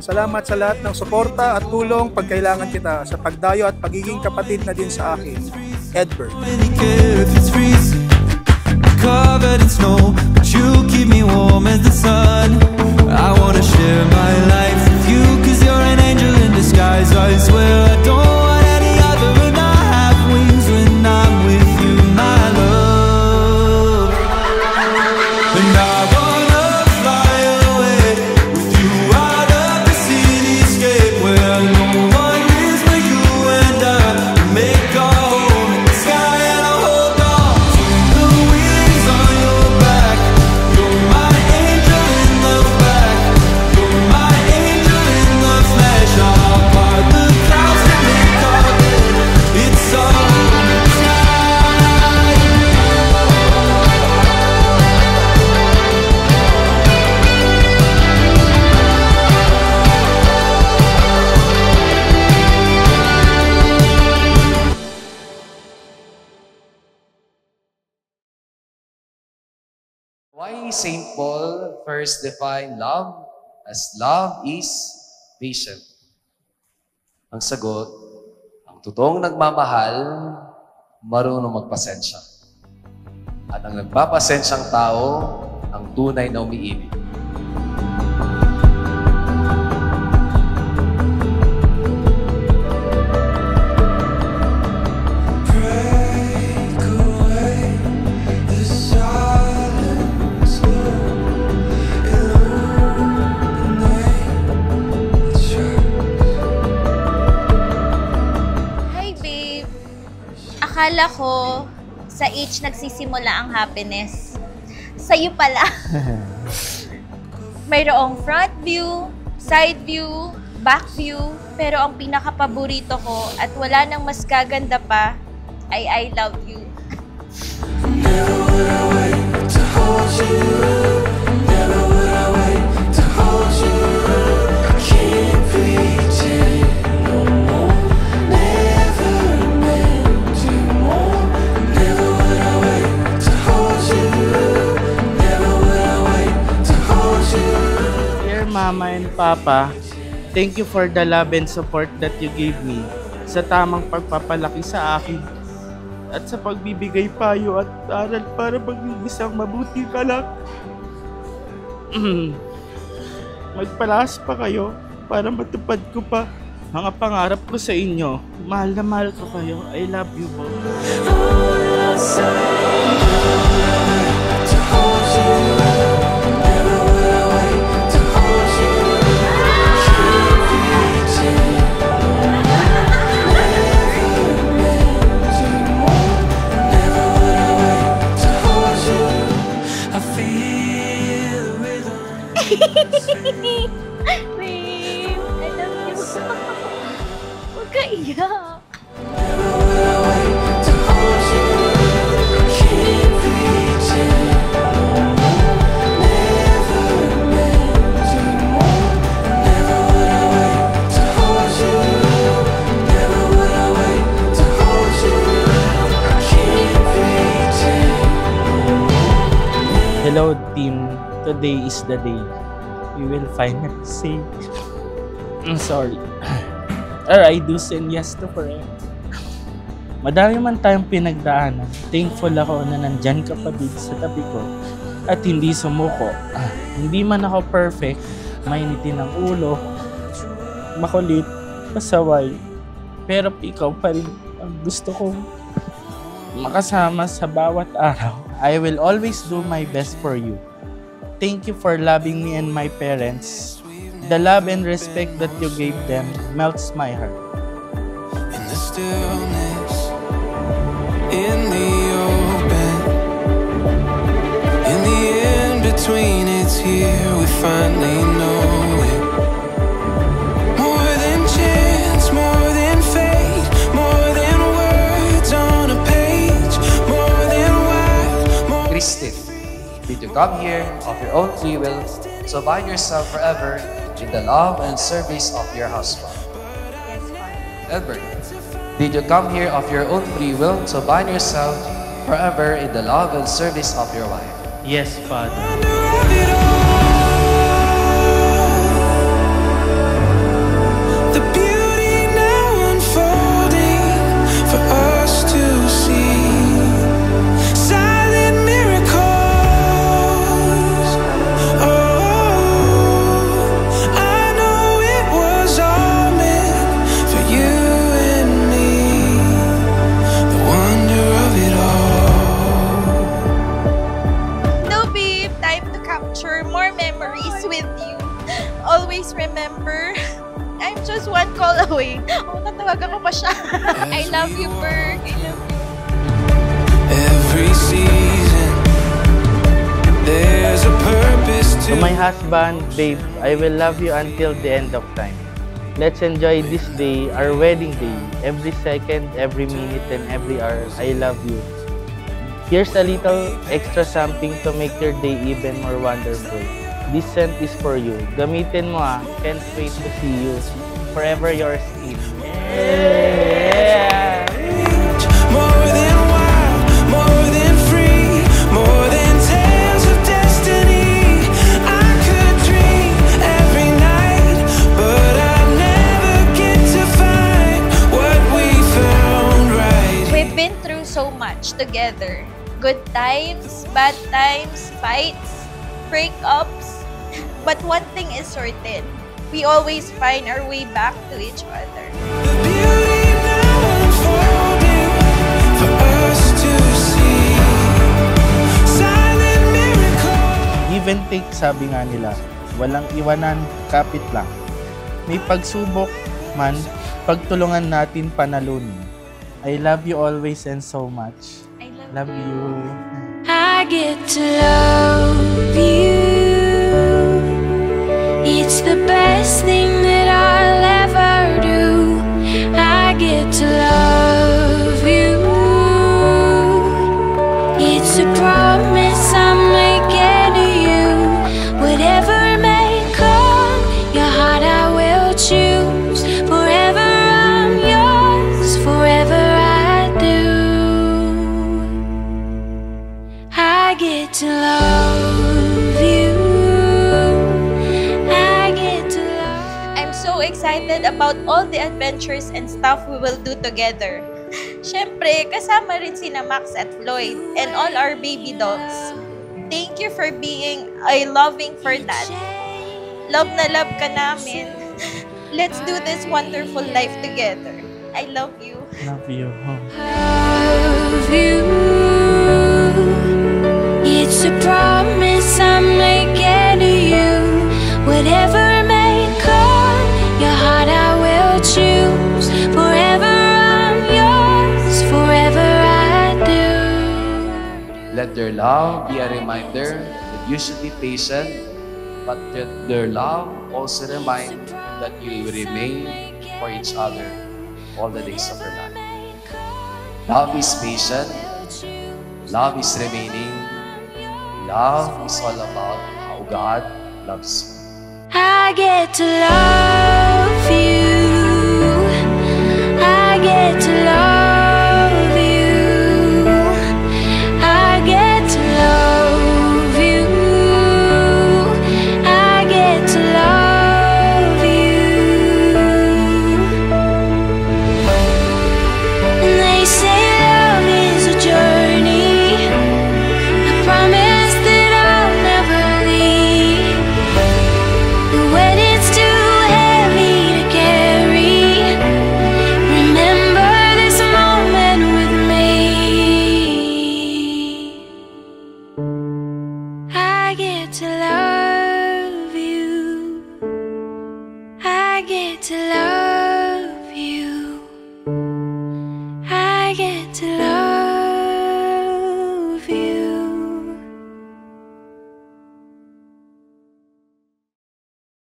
Ayan, salamat sa lahat ng suporta at tulong pagkailangan kita sa pagdayo at pagiging kapatid na din sa akin. Edbert. Covered in snow, but you keep me warm as the sun. I wanna share my life with you, 'cause you're an angel in disguise. I swear I don't want any other, and I have wings when I'm with you, my love. And I wanna fly away with you out of the cityscape, where no one is but you and I. Make our home in the sky, and I'll hold on to the wings on your back. You're my angel in the back. You're my angel in the flesh. I'll part the clouds to make our bed. It's all Why St. Paul first defined love as love is patient? Ang sagot, ang totoong nagmamahal, marunong magpasensya. At ang nagpapasensyang tao, ang tunay na umiibig. Akala ko, sa H nagsisimula ang happiness. Sa'yo pala. Mayroong front view, side view, back view, pero ang pinakapaborito ko at wala nang mas gaganda pa ay I love you. never would I wait to hold you. Never would I wait to hold you. Can't pretend no more. Never meant to more. Never would I wait to hold you. Never would I wait to hold you. Dear Mama and Papa, thank you for the love and support that you gave me, sa tamang pagpapalaki sa akin, at sa pagbibigay payo at aral para maging isang mabuting anak. Magpalakas pa kayo para matupad ko pa mga pangarap ko sa inyo. Mahal na mahal ko kayo. I love you po. Babe, I love you. Huwag ka iyak. Hello team, today is the day we will finally say I'm sorry. Or I do say yes to forever. Madami man tayong pinagdaanan. Thankful ako na nandyan ka pa din sa tabi ko at hindi sumuko. Hindi man ako perfect, mainitin ang ulo, makulit, pasaway. Pero ikaw pa rin ang gusto kong makasama sa bawat araw. I will always do my best for you. Thank you for loving me and my parents. The love and respect that you gave them melts my heart. In the stillness, in the open, in the in-between, it's here we finally know it. More than chance, more than fate, more than words on a page, more than wild, more. Christine, did you come here of your own free will to bind yourself forever in the love and service of your husband? Yes, Father. Edward, did you come here of your own free will to bind yourself forever in the love and service of your wife? Yes, Father. Chloe. Tatawagan ko pa siya. I love you, Berg. I love you. Every season, there's a purpose To my husband, babe, I will love you until the end of time. Let's enjoy this day, our wedding day. Every second, every minute, and every hour, I love you. Here's a little extra something to make your day even more wonderful. This scent is for you. Gamitin mo Can't wait to see you. Forever yours, Eve. Yeah! more than wild, more than free, more than tales of destiny. I could dream every night, but I'll never get to find what we found right. We've been through so much together. Good times, bad times, fights, breakups. But one thing is certain. We always find our way back to each other. The beauty now unfolding for us to see. Silent miracle. Give and take, sabi nga nila. Walang iwanan, kapit lang. May pagsubok man, pagtulungan natin panalunin. I love you always and so much. I Love you. I get to love you. It's the best thing that I'll ever do. I get to love you. It's a promise I'm making to you. Whatever may come, your heart I will choose. Forever I'm yours, forever I do. I get to love you. I get to love. I'm so excited about all the adventures and stuff we will do together. Siyempre, kasama rin sina Max at Floyd and all our baby dogs. Thank you for being a loving for dad. Love na love ka namin. Let's do this wonderful life together. I love you. Love you. Love you. It's a promise I'm making to you. Whatever may come, your heart I will choose. Forever I'm yours, forever I do. Let their love be a reminder that you should be patient, but that their love also remind that you will remain for each other all the days of your life. Love is patient. Love is remaining. Love is all about how God loves you. I get to love you. I get to love